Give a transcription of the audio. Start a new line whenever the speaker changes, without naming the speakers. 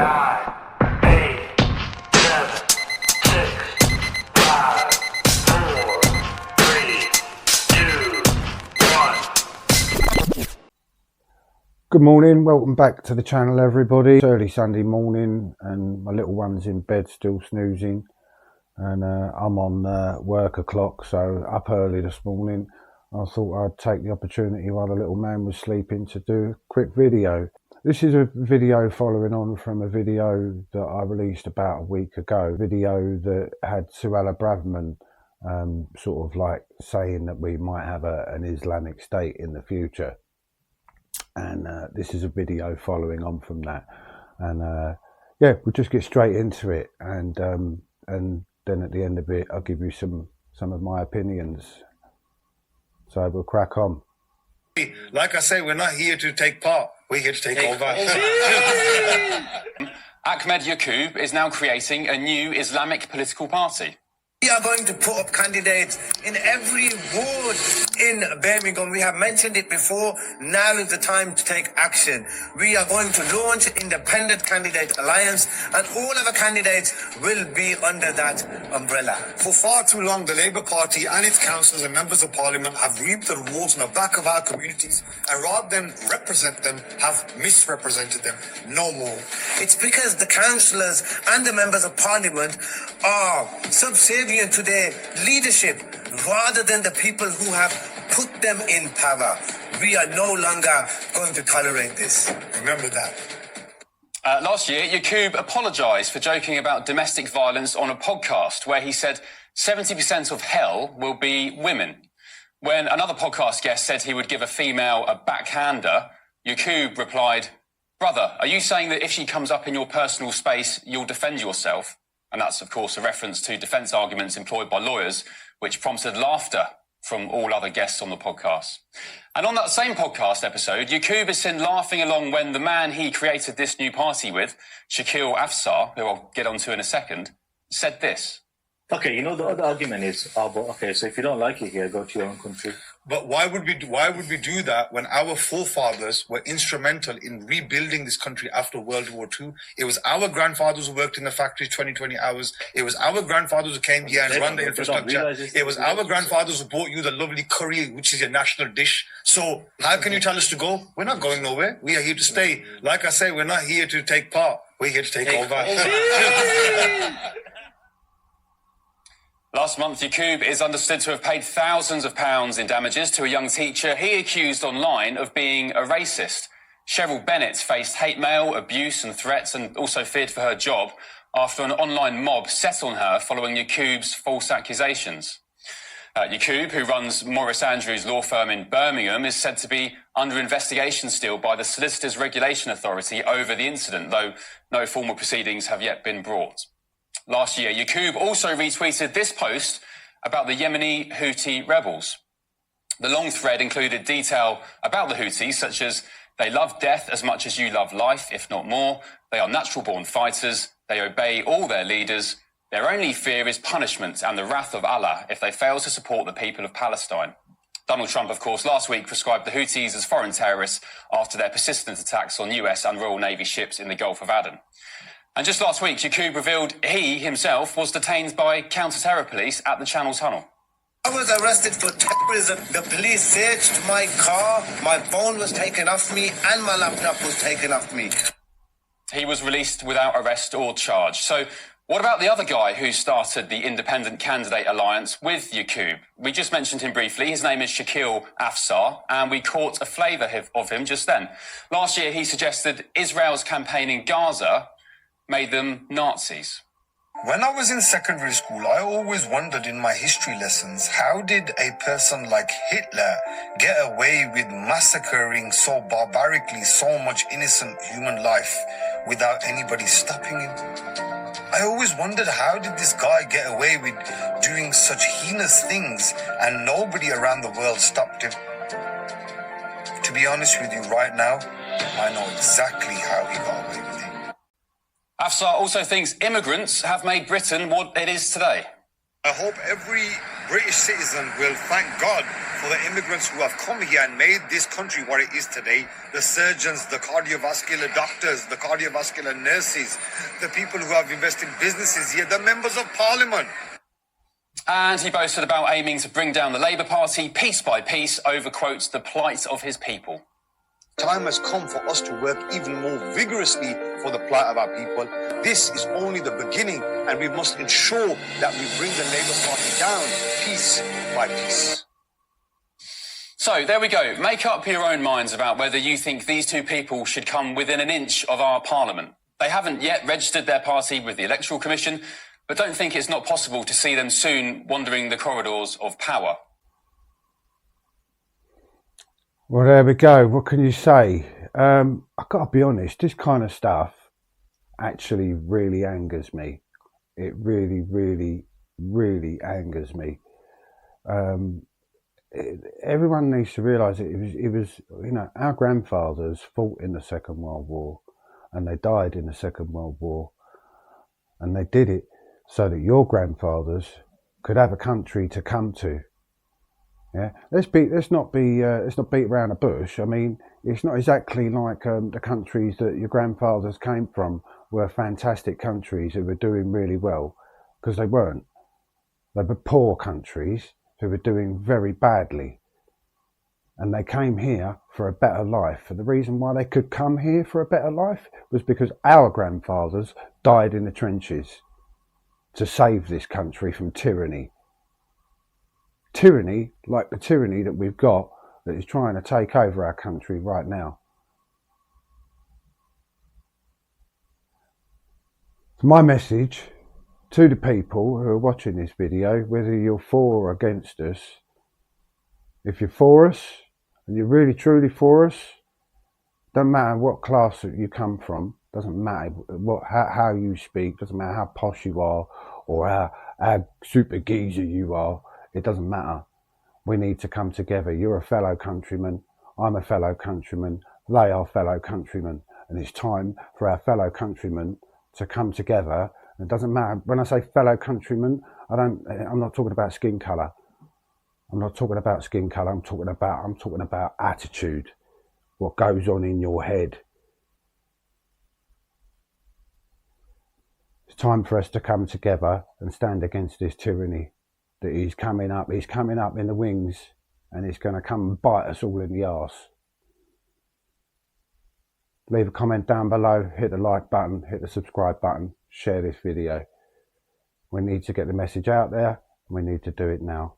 9, 8, 7, 6, 5, 4, 3, 2, 1.
Good morning, welcome back to the channel everybody. It's early Sunday morning and my little one's in bed still snoozing, and I'm on work o'clock, so up early this morning. I thought I'd take the opportunity while the little man was sleeping to do a quick video. This is a video following on from a video that I released about a week ago. A video that had Suella Braverman sort of like saying that we might have an Islamic State in the future. And this is a video following on from that. And yeah, we'll just get straight into it. And then at the end of it, I'll give you some of my opinions. So we'll crack on.
Like I say, we're not here to take part. We're here to take over.
Ahmed Yaqub is now creating a new Islamic political party.
We are going to put up candidates in every ward in Birmingham. We have mentioned it before. Now is the time to take action. We are going to launch Independent Candidate Alliance, and all of the candidates will be under that umbrella.
For far too long, the Labour Party and its councillors and members of Parliament have reaped the rewards on the back of our communities, and rather than represent them, have misrepresented them. No more.
It's because the councillors and the members of Parliament are subservient to their leadership rather than the people who have put them in power. We are no longer going to tolerate this.
Remember that.
Last year, Yaqub apologised for joking about domestic violence on a podcast where he said 70% of hell will be women. When another podcast guest said he would give a female a backhander, Yaqub replied, "Brother, are you saying that if she comes up in your personal space, you'll defend yourself?" And that's, of course, a reference to defence arguments employed by lawyers, which prompted laughter from all other guests on the podcast. And on that same podcast episode, Yaqub is seen laughing along when the man he created this new party with, Shakil Afsar, who I'll get onto in a second, said this.
Okay, you know, the other argument is, okay, so if you don't like it here, go to your own country.
But why would we do that when our forefathers were instrumental in rebuilding this country after World War II? It was our grandfathers who worked in the factories 20 hours. It was our grandfathers who came here and run the infrastructure. It was our grandfathers who brought you the lovely curry, which is your national dish. So how can you tell us to go? We're not going nowhere. We are here to stay. Like I say, we're not here to take part. We're here to take over.
Last month, Yaqub is understood to have paid thousands of pounds in damages to a young teacher he accused online of being a racist. Cheryl Bennett faced hate mail, abuse and threats, and also feared for her job after an online mob set on her following Yaqub's false accusations. Yaqub, who runs Morris Andrews' law firm in Birmingham, is said to be under investigation still by the Solicitors Regulation Authority over the incident, though no formal proceedings have yet been brought. Last year, Yaqub also retweeted this post about the Yemeni Houthi rebels. The long thread included detail about the Houthis, such as they love death as much as you love life, if not more. They are natural-born fighters. They obey all their leaders. Their only fear is punishment and the wrath of Allah if they fail to support the people of Palestine. Donald Trump, of course, last week prescribed the Houthis as foreign terrorists after their persistent attacks on US and Royal Navy ships in the Gulf of Aden. And just last week, Yaqub revealed he himself was detained by counter-terror police at the Channel Tunnel.
I was arrested for terrorism. The police searched my car, my phone was taken off me, and my laptop was taken off me.
He was released without arrest or charge. So what about the other guy who started the Independent Candidate Alliance with Yaqub? We just mentioned him briefly. His name is Shakil Afsar, and we caught a flavour of him just then. Last year, he suggested Israel's campaign in Gaza made them Nazis.
When I was in secondary school, I always wondered in my history lessons, how did a person like Hitler get away with massacring so barbarically so much innocent human life without anybody stopping him? I always wondered, how did this guy get away with doing such heinous things and nobody around the world stopped him? To be honest with you right now, I know exactly how he got away with it.
Afsar also thinks immigrants have made Britain what it is today.
I hope every British citizen will thank God for the immigrants who have come here and made this country what it is today. The surgeons, the cardiovascular doctors, the cardiovascular nurses, the people who have invested in businesses here, the members of parliament.
And he boasted about aiming to bring down the Labour Party piece by piece over, quotes, the plight of his people.
Time has come for us to work even more vigorously for the plight of our people. This is only the beginning, and we must ensure that we bring the Labour Party down piece by piece.
So there we go. Make up your own minds about whether you think these two people should come within an inch of our parliament. They haven't yet registered their party with the Electoral Commission, but don't think it's not possible to see them soon wandering the corridors of power.
Well, there we go. What can you say? I've got to be honest, this kind of stuff actually really angers me. It really, really, really angers me. Everyone needs to realise it was, you know, our grandfathers fought in the Second World War and they died in the Second World War, and they did it so that your grandfathers could have a country to come to. Yeah, let's not beat around the bush. I mean, it's not exactly like the countries that your grandfathers came from were fantastic countries who were doing really well, because they weren't. They were poor countries who were doing very badly, and they came here for a better life. And the reason why they could come here for a better life was because our grandfathers died in the trenches to save this country from tyranny. Tyranny like the tyranny that we've got that is trying to take over our country right now. So my message to the people who are watching this video, whether you're for or against us, if you're for us and you're really truly for us, doesn't matter what class that you come from, doesn't matter how you speak, doesn't matter how posh you are or how super geezer you are, it doesn't matter. We need to come together. You're a fellow countryman, I'm a fellow countryman, they are fellow countrymen, and it's time for our fellow countrymen to come together. It doesn't matter. When I say fellow countrymen, I'm not talking about skin colour. I'm not talking about skin colour, I'm talking about attitude, what goes on in your head. It's time for us to come together and stand against this tyranny that is coming up. He's coming up in the wings, and it's going to come and bite us all in the arse. Leave a comment down below, hit the like button, hit the subscribe button, share this video. We need to get the message out there, and we need to do it now.